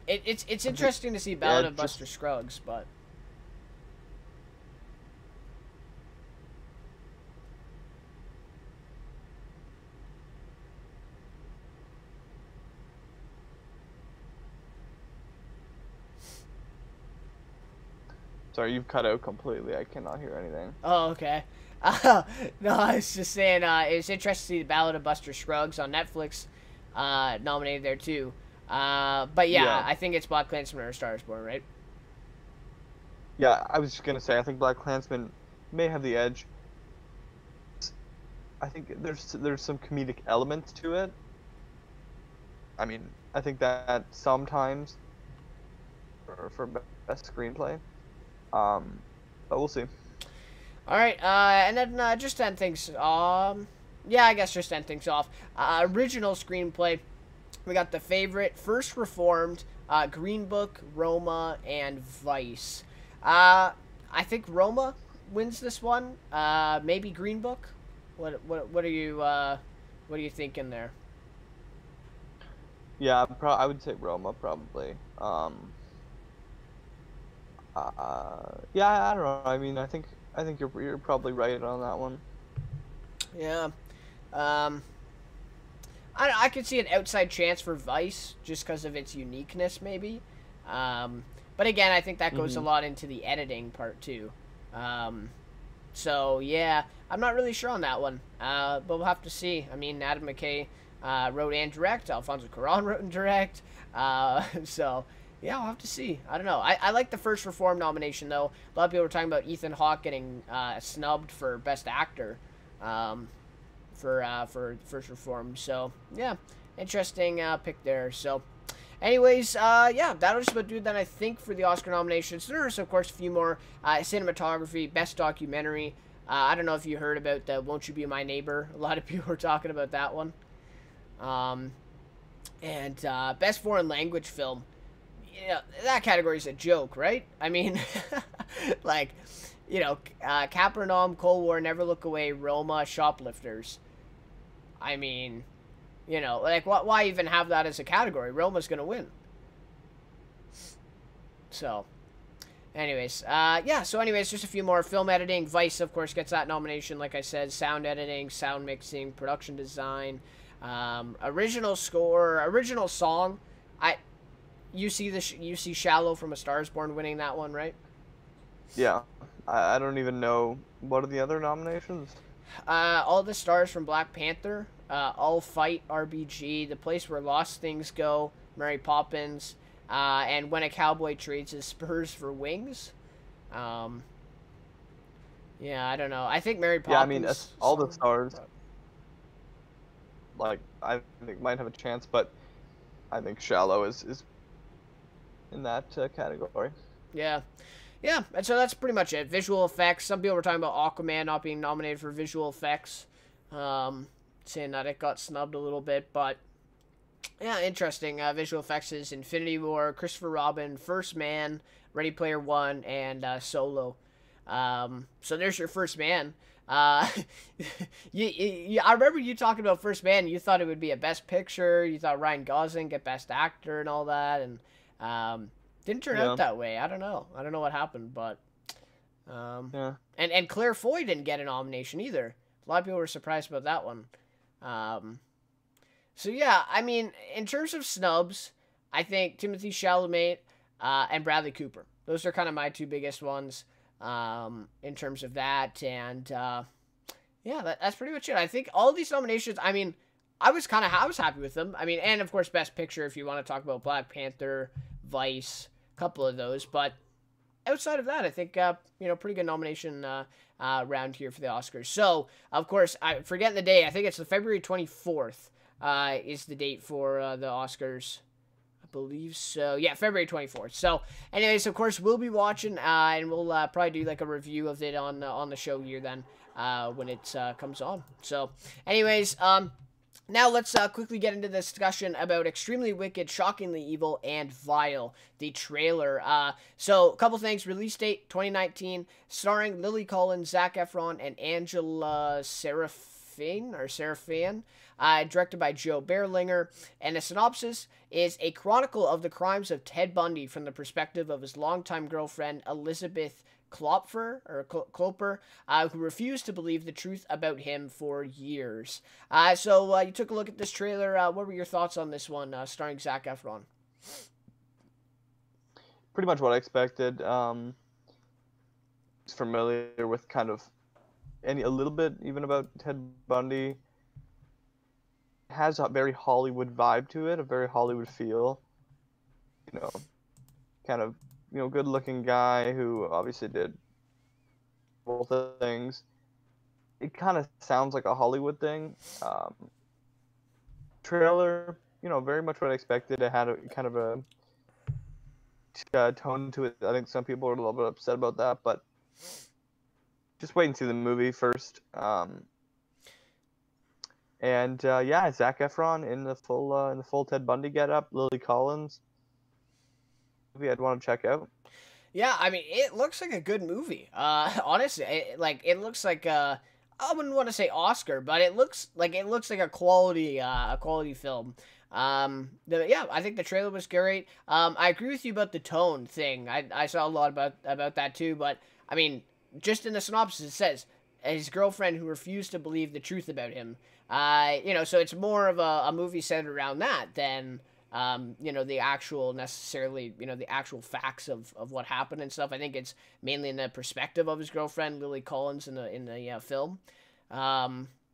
it's interesting to see Ballad of Buster Scruggs, but sorry, you've cut out completely. I cannot hear anything. Oh, okay. No, I was just saying, it's interesting to see The Ballad of Buster Scruggs on Netflix, nominated there too. But yeah, I think it's Black Klansman or A Star Is Born, right? Yeah, I was just gonna say, I think Black Klansman may have the edge. I think there's some comedic elements to it. I mean, I think that sometimes for best screenplay. But we'll see. All right, and then just to end things, yeah, I guess just end things off. Original screenplay, we got The Favorite, First Reformed, Green Book, Roma, and Vice. I think Roma wins this one. Maybe Green Book. What are you thinking there? Yeah, I would say Roma probably. Yeah, I don't know. I mean, I think you're probably right on that one. Yeah. Um, I could see an outside chance for Vice just because of its uniqueness, maybe. But again, I think that goes a lot into the editing part too. So yeah, I'm not really sure on that one. But we'll have to see. I mean, Adam McKay wrote and direct. Alfonso Cuarón wrote and direct. So yeah, we'll have to see. I don't know. I like the First Reform nomination though. A lot of people were talking about Ethan Hawke getting snubbed for Best Actor. For First Reform. So yeah, interesting pick there. So anyways, yeah, that'll just about do it then, I think, for the Oscar nominations. There's of course a few more. Cinematography, Best Documentary. I don't know if you heard about the Won't You Be My Neighbor. A lot of people were talking about that one. And Best Foreign Language Film. Yeah, that category is a joke, right? I mean, like, you know, Capernaum, Cold War, Never Look Away, Roma, Shoplifters. I mean, you know, like, why even have that as a category? Roma's going to win. So, anyways, yeah, so anyways, just a few more. Film editing, Vice, of course, gets that nomination, like I said. Sound editing, sound mixing, production design, original score, original song. You see Shallow from A Star Is Born winning that one, right? Yeah, I don't even know what are the other nominations. All the Stars from Black Panther, All Fight, RBG, The Place Where Lost Things Go, Mary Poppins, and When a Cowboy Trades His Spurs for Wings. Yeah, I don't know. I think Mary Poppins. Yeah, I mean, all the stars. Like, I think might have a chance, but I think Shallow is in that category. Yeah. Yeah, and so that's pretty much it. Visual effects. Some people were talking about Aquaman not being nominated for visual effects, saying that it got snubbed a little bit. But, yeah, interesting. Visual effects is Infinity War, Christopher Robin, First Man, Ready Player One, and Solo. So there's your First Man. I remember you talking about First Man. You thought it would be a Best Picture. You thought Ryan Gosling get Best Actor and all that. And didn't turn out that way. I don't know. I don't know what happened, but yeah. And Claire Foy didn't get a nomination either. A lot of people were surprised about that one. So yeah, I mean, in terms of snubs, I think Timothée Chalamet and Bradley Cooper. Those are kind of my two biggest ones in terms of that. And yeah, that's pretty much it. I think all these nominations, I mean, I was happy with them. I mean, and of course, Best Picture if you want to talk about Black Panther, Vice, a couple of those. But outside of that, I think pretty good nomination round here for the Oscars. So of course, I forget the day. I think it's the February 24th is the date for the Oscars. I believe so. Yeah, February 24th. So, anyways, of course, we'll be watching, and we'll probably do like a review of it on the show here then when it comes on. So, anyways, now let's quickly get into the discussion about Extremely Wicked, Shockingly Evil, and Vile, the trailer. So, a couple things. Release date, 2019, starring Lily Collins, Zac Efron, and Angela Serafin, directed by Joe Berlinger. And the synopsis is a chronicle of the crimes of Ted Bundy from the perspective of his longtime girlfriend, Elizabeth Klopper, who refused to believe the truth about him for years. So you took a look at this trailer. What were your thoughts on this one, starring Zac Efron? Pretty much what I expected. Familiar with kind of a little bit even about Ted Bundy. It has a very Hollywood vibe to it, a very Hollywood feel. You know, kind of, good-looking guy who obviously did both things. It kind of sounds like a Hollywood thing. Trailer, very much what I expected. It had a kind of a tone to it. I think some people are a little bit upset about that, but just wait and see the movie first. And yeah, Zac Efron in the full Ted Bundy getup. Lily Collins. Movie I'd want to check out. Yeah, I mean, it looks like a good movie. Honestly, it looks like I wouldn't want to say Oscar, but it looks like a quality film. Yeah, I think the trailer was great. I agree with you about the tone thing. I saw a lot about that too, but I mean, just in the synopsis it says his girlfriend who refused to believe the truth about him. So it's more of a movie centered around that than the actual necessarily, the actual facts of what happened and stuff. I think it's mainly in the perspective of his girlfriend, Lily Collins, in the film.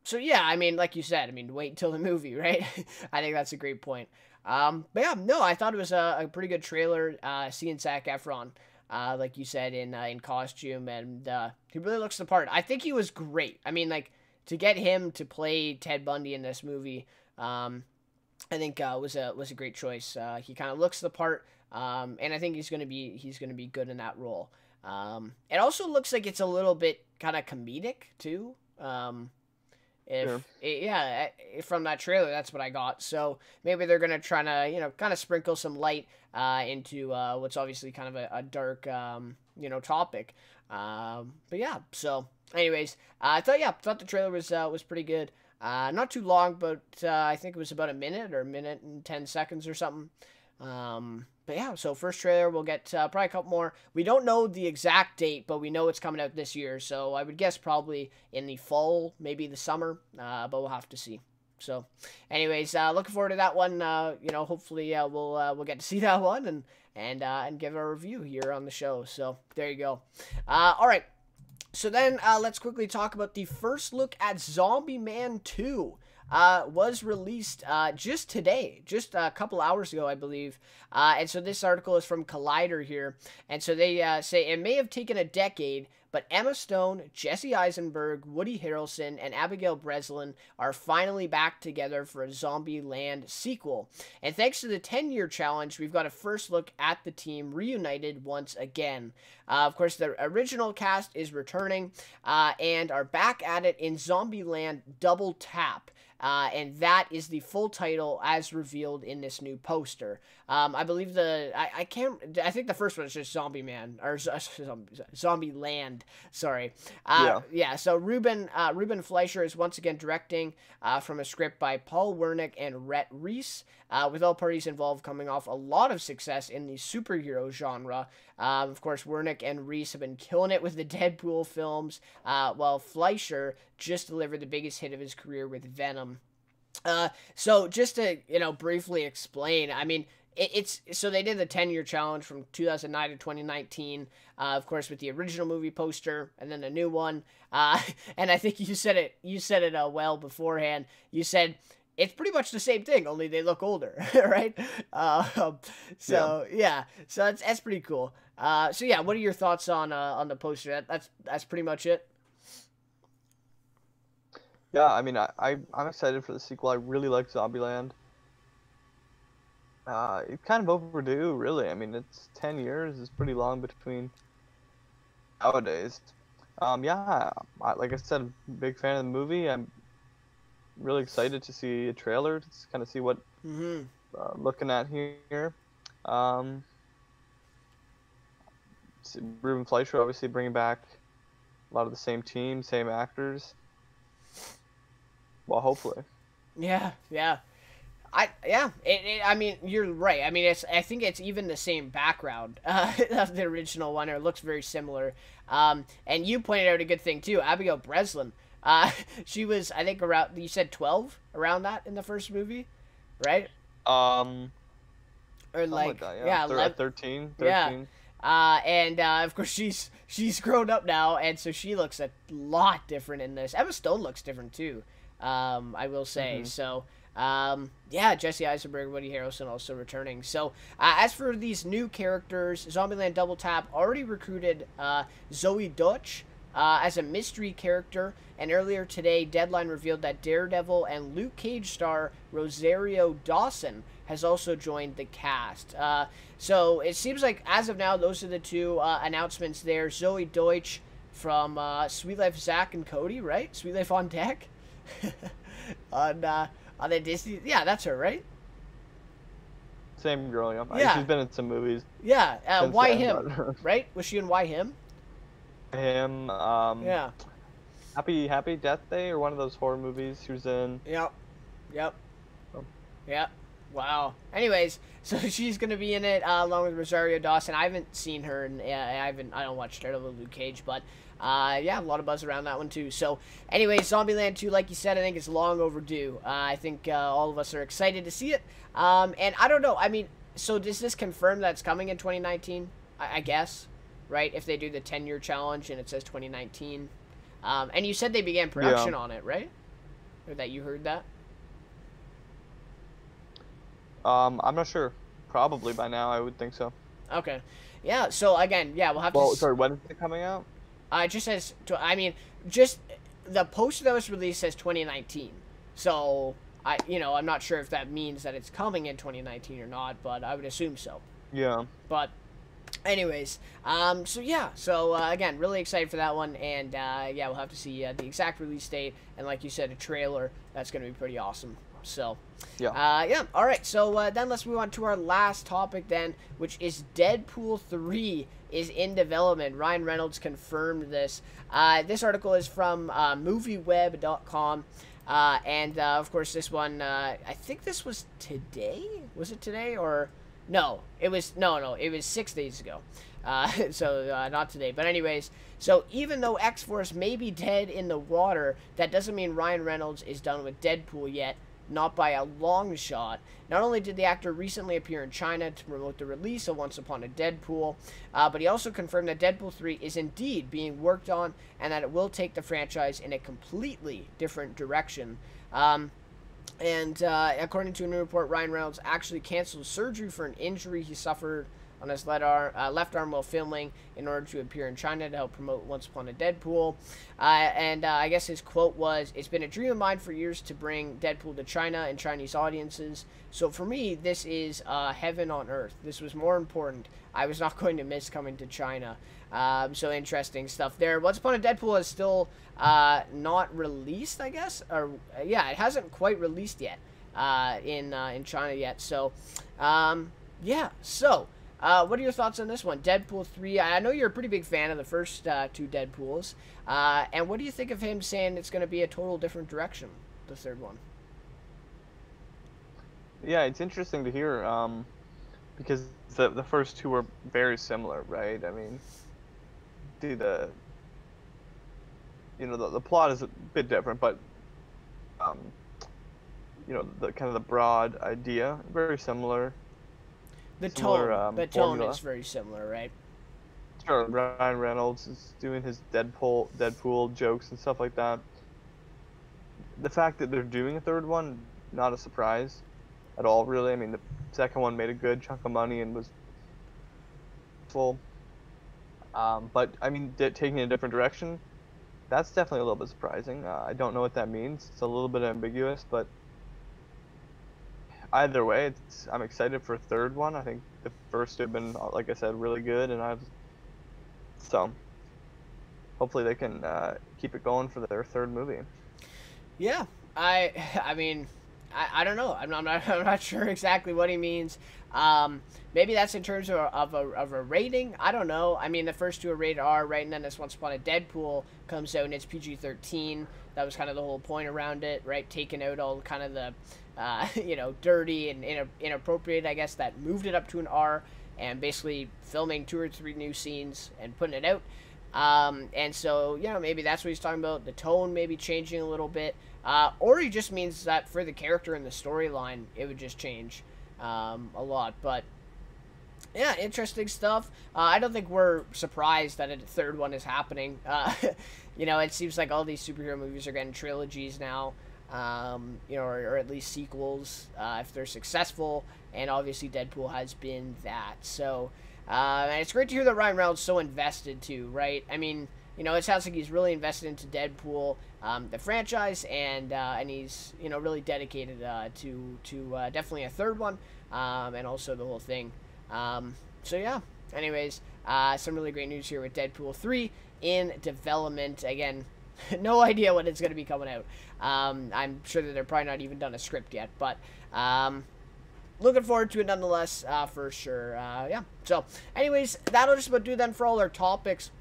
So yeah, I mean, like you said, I mean, wait until the movie, right? I think that's a great point. But yeah, no, I thought it was a pretty good trailer, seeing Zac Efron, like you said, in costume, and he really looks the part. I think he was great. I mean, like, to get him to play Ted Bundy in this movie, I think was a great choice. He kind of looks the part, and I think he's gonna be good in that role. It also looks like it's a little bit kind of comedic too. If Sure. from that trailer, that's what I got. So maybe they're gonna try to kind of sprinkle some light into what's obviously kind of a dark topic. But yeah, so anyways, I thought the trailer was pretty good. Not too long, but I think it was about a minute and 10 seconds or something. But yeah, so first trailer, we'll get probably a couple more. We don't know the exact date, but we know it's coming out this year. So I would guess probably in the fall, maybe the summer, but we'll have to see. So anyways, looking forward to that one. Hopefully we'll get to see that one and give a review here on the show. So there you go. All right. So then let's quickly talk about the first look at Zombieland 2. Was released just today, just a couple hours ago, I believe. And so this article is from Collider here. And so they say it may have taken a decade, but Emma Stone, Jesse Eisenberg, Woody Harrelson, and Abigail Breslin are finally back together for a Zombieland sequel. And thanks to the 10-year challenge, we've got a first look at the team reunited once again. Of course, the original cast is returning and are back at it in Zombieland Double Tap. And that is the full title as revealed in this new poster. I believe I think the first one is just Zombieland. Sorry. Yeah. So Ruben Fleischer is once again directing from a script by Paul Wernick and Rhett Reese, with all parties involved coming off a lot of success in the superhero genre. Of course, Wernick and Reese have been killing it with the Deadpool films, while Fleischer just delivered the biggest hit of his career with Venom. So just to, briefly explain, I mean, so they did the 10-year challenge from 2009 to 2019, of course, with the original movie poster and then the new one. And I think you said it well beforehand. You said it's pretty much the same thing, only they look older, right? So that's pretty cool. So yeah, what are your thoughts on the poster? That's pretty much it. Yeah, I mean, I'm excited for the sequel. I really like Zombieland. It's kind of overdue, really. I mean, it's 10 years. It's pretty long between nowadays. Like I said, I'm a big fan of the movie. I'm really excited to see a trailer to kind of see what looking at here. Ruben Fleischer obviously bringing back a lot of the same team, same actors. Well, hopefully. Yeah. I mean, you're right. I mean, I think it's even the same background of the original one, or it looks very similar. And you pointed out a good thing too, Abigail Breslin. She was, I think, around, you said 12, around that in the first movie, right? Or like that, yeah, 13. Yeah. And of course she's grown up now, and so she looks a lot different in this. Emma Stone looks different too. I will say. So, Jesse Eisenberg, Woody Harrelson also returning. So, as for these new characters, Zombieland Double Tap already recruited Zoe Deutsch as a mystery character, and earlier today, Deadline revealed that Daredevil and Luke Cage star Rosario Dawson has also joined the cast. So, it seems like, as of now, those are the two announcements there. Zoe Deutsch from Sweet Life of Zack and Cody, right? Sweet Life on Deck? on the Disney. Yeah, that's her, right? Same growing up. Yeah. She's been in some movies. Yeah. Since Why then, him? but- Right? Was she in Why Him? Him. Yeah. Happy Death Day or one of those horror movies she was in. Yep. Yep. Oh. Yep. Wow. Anyways, so she's gonna be in it along with Rosario Dawson. I haven't seen her, and I don't watch Daredevil, Luke Cage, but yeah, a lot of buzz around that one too. So, anyways, Zombieland 2, like you said, I think it's long overdue. I think all of us are excited to see it. And I don't know. I mean, so does this confirm that it's coming in 2019? I guess, right? If they do the 10-year challenge and it says 2019. And you said they began production on it, right? Or that you heard that? I'm not sure. Probably by now, I would think so. Okay. Yeah, so again, yeah, we'll have to... Well, sorry, when is it coming out? It just says... I mean, just... The poster that was released says 2019. So, I'm not sure if that means that it's coming in 2019 or not, but I would assume so. Yeah. But... Anyways, so yeah, again, really excited for that one, and yeah, we'll have to see the exact release date, and like you said, a trailer. That's going to be pretty awesome. So, yeah, all right, so then let's move on to our last topic then, which is Deadpool 3 is in development. Ryan Reynolds confirmed this. This article is from movieweb.com, and of course this one, I think this was today? Was it today, or... No, it was 6 days ago. So not today. But anyways, so even though X-Force may be dead in the water, that doesn't mean Ryan Reynolds is done with Deadpool yet. Not by a long shot. Not only did the actor recently appear in China to promote the release of Once Upon a Deadpool, but he also confirmed that Deadpool 3 is indeed being worked on and that it will take the franchise in a completely different direction. And according to a new report, Ryan Reynolds actually canceled surgery for an injury he suffered on his left arm while filming in order to appear in China to help promote Once Upon a Deadpool. And I guess his quote was, "It's been a dream of mine for years to bring Deadpool to China and Chinese audiences. So for me, this is heaven on earth. This was more important. I was not going to miss coming to China." So interesting stuff there. Once Upon a Deadpool is still not released, I guess, or yeah, it hasn't quite released yet in China yet. So yeah. So what are your thoughts on this one, Deadpool 3? I know you're a pretty big fan of the first two Deadpools, and what do you think of him saying it's going to be a total different direction, the third one? Yeah, it's interesting to hear because the first two were very similar, right? I mean, the plot is a bit different, but the kind of the broad idea very similar. The similar, tone formula. is very similar, right? Sure, Ryan Reynolds is doing his Deadpool jokes and stuff like that. The fact that they're doing a third one, not a surprise at all, really. I mean, the second one made a good chunk of money and was full. But I mean, taking a different direction, that's definitely a little bit surprising. I don't know what that means. It's a little bit ambiguous, but either way, I'm excited for a third one. I think the first two have been, like I said, really good, and so hopefully they can keep it going for their third movie. Yeah, I mean, I don't know. I'm not sure exactly what he means. Maybe that's in terms of a rating. I don't know. I mean, the first two are rated R, right? And then this Once Upon a Deadpool comes out and it's PG-13. That was kind of the whole point around it, right? Taking out all kind of the, dirty and inappropriate, I guess, that moved it up to an R, and basically filming 2 or 3 new scenes and putting it out. And so, maybe that's what he's talking about. The tone maybe changing a little bit. Or he just means that for the character and the storyline, it would just change a lot. But yeah, interesting stuff. I don't think we're surprised that a third one is happening. It seems like all these superhero movies are getting trilogies now, or at least sequels if they're successful. And obviously Deadpool has been that. So, and it's great to hear that Ryan Reynolds is so invested too, right? I mean, it sounds like he's really invested into Deadpool, the franchise, and he's really dedicated to definitely a third one, and also the whole thing. So yeah. Anyways, some really great news here with Deadpool 3 in development. Again, No idea when it's going to be coming out. I'm sure that they're probably not even done a script yet, but looking forward to it nonetheless, for sure. Yeah. So, anyways, that'll just about do then for all our topics.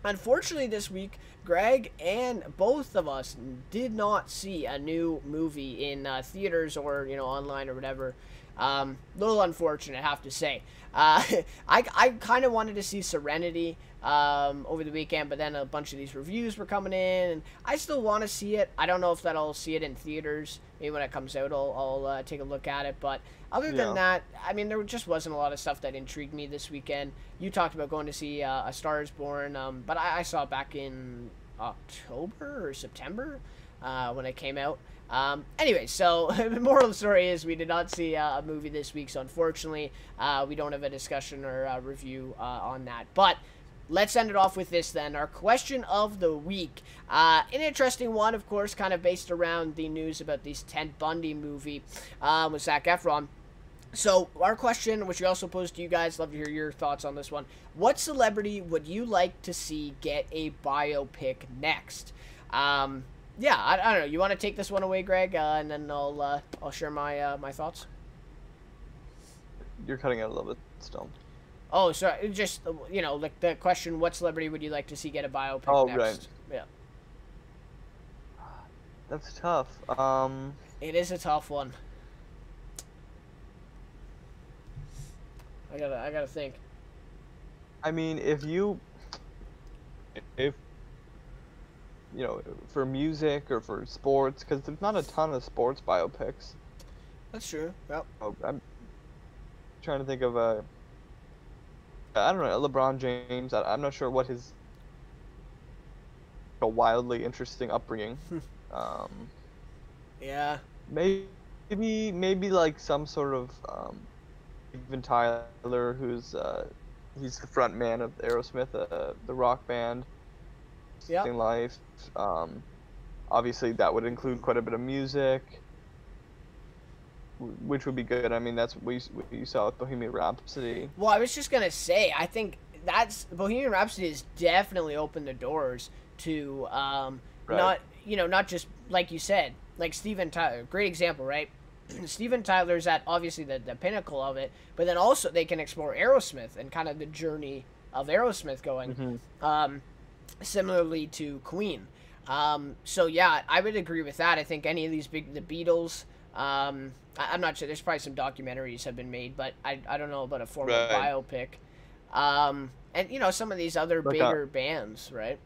Unfortunately, this week, Greg and both of us did not see a new movie in theaters or online or whatever. Little unfortunate, I have to say. I kind of wanted to see Serenity over the weekend, but then a bunch of these reviews were coming in, and I still want to see it. I don't know if that I'll see it in theaters. Maybe when it comes out, I'll take a look at it. But other than that, I mean, there just wasn't a lot of stuff that intrigued me this weekend. You talked about going to see A Star Is Born, but I saw it back in October or September when it came out. Anyway, so the moral of the story is we did not see a movie this week, so unfortunately, we don't have a discussion or a review on that. But let's end it off with this then. Our question of the week. An interesting one, of course, kind of based around the news about this Ted Bundy movie with Zac Efron. So our question, which we also posed to you guys, love to hear your thoughts on this one. What celebrity would you like to see get a biopic next? Yeah, I don't know. You want to take this one away, Greg, and then I'll share my thoughts. You're cutting out a little bit still. Oh, sorry. Just like the question: what celebrity would you like to see get a biopic next? Right. Yeah. That's tough. It is a tough one. I gotta think. I mean, if for music or for sports, because there's not a ton of sports biopics. That's true. Yep. Oh, I'm trying to think of I don't know, LeBron James. I'm not sure what his a wildly interesting upbringing. Yeah. Maybe like some sort of even Tyler, who's he's the front man of Aerosmith, the rock band. Yeah. Life. Obviously that would include quite a bit of music, which would be good. I mean, that's what you saw with Bohemian Rhapsody. Well, I was just gonna say, I think Bohemian Rhapsody has definitely opened the doors to Right. not just like you said, like Steven Tyler, great example, right? Steven Tyler's at obviously the pinnacle of it, but then also they can explore Aerosmith and kind of the journey of Aerosmith going. Similarly to Queen. So yeah, I would agree with that. I think any of these the Beatles, I'm not sure, there's probably some documentaries have been made, but I don't know about a formal biopic. And some of these other bigger bands, right?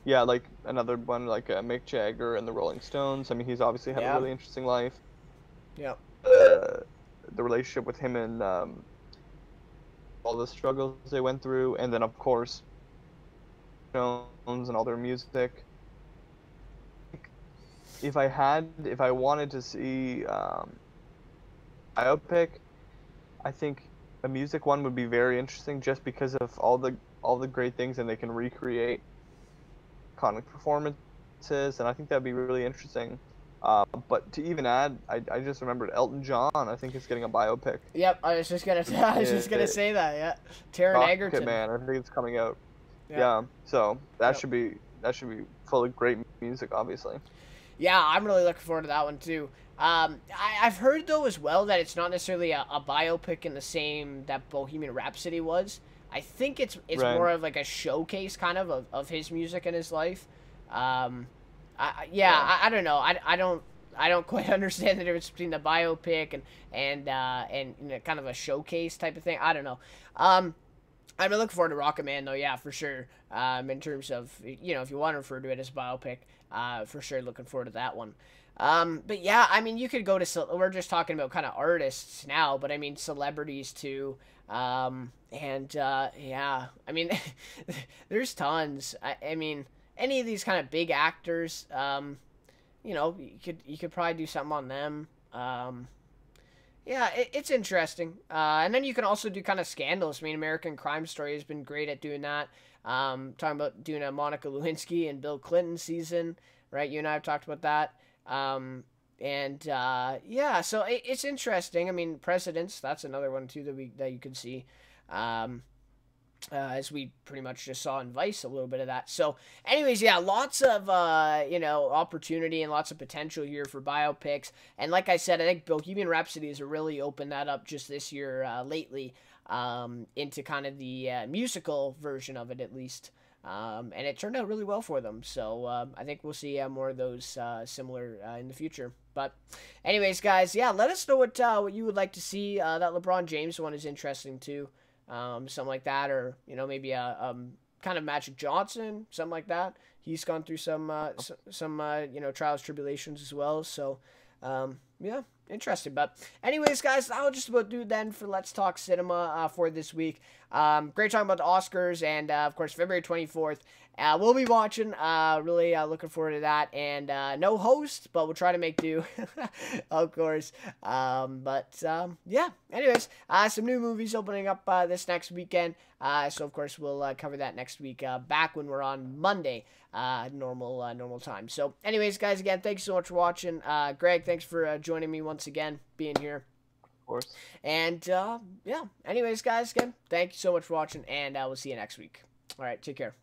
Yeah, like another one like Mick Jagger and the Rolling Stones. I mean, he's obviously had a really interesting life. Yeah. The relationship with him and all the struggles they went through, and then of course Jones and all their music. If I wanted to see biopic, I think a music one would be very interesting, just because of all the great things and they can recreate iconic performances, and I think that'd be really interesting. But to even add, I just remembered Elton John, I think, is getting a biopic. Yep, I was just gonna say that. Yeah, Taron Egerton. Man, I think it's coming out. Yep. Yeah, so that should be full of great music, obviously. Yeah, I'm really looking forward to that one too. I've heard though as well that it's not necessarily a biopic in the same that Bohemian Rhapsody was. I think it's Right. more of like a showcase kind of his music and his life. I don't know. I don't quite understand the difference between the biopic and kind of a showcase type of thing. I don't know. I'm looking forward to Aquaman though, yeah, for sure. In terms of if you want to refer to it as a biopic, for sure looking forward to that one. But yeah, I mean, you could go to we're just talking about kind of artists now, but I mean celebrities too. Yeah, I mean, there's tons. I mean, any of these kind of big actors, you could probably do something on them. Yeah, it's interesting. And then you can also do kind of scandals. I mean, American Crime Story has been great at doing that. Talking about doing a Monica Lewinsky and Bill Clinton season, right? You and I have talked about that. Yeah, so it's interesting. I mean, presidents, that's another one too that you could see. as we pretty much just saw in Vice, a little bit of that. So, anyways, yeah, lots of, opportunity and lots of potential here for biopics. And like I said, I think Bohemian Rhapsody has really opened that up just this year, lately, into kind of the musical version of it, at least. And it turned out really well for them. So, I think we'll see more of those similar in the future. But anyways, guys, yeah, let us know what you would like to see. That LeBron James one is interesting, too. Something like that, or maybe a kind of Magic Johnson, something like that. He's gone through some trials, tribulations as well. So yeah, interesting. But anyways, guys, that'll just about do then for Let's Talk Cinema for this week. Great talking about the Oscars, and of course February 24th. We'll be watching. Really looking forward to that. And no host, but we'll try to make do, of course. Yeah. Anyways, some new movies opening up this next weekend. So of course we'll cover that next week. Back when we're on Monday, normal time. So, anyways, guys, again, thanks so much for watching. Greg, thanks for joining me once again, being here. Of course. And yeah. Anyways, guys, again, thank you so much for watching, and we'll see you next week. All right, take care.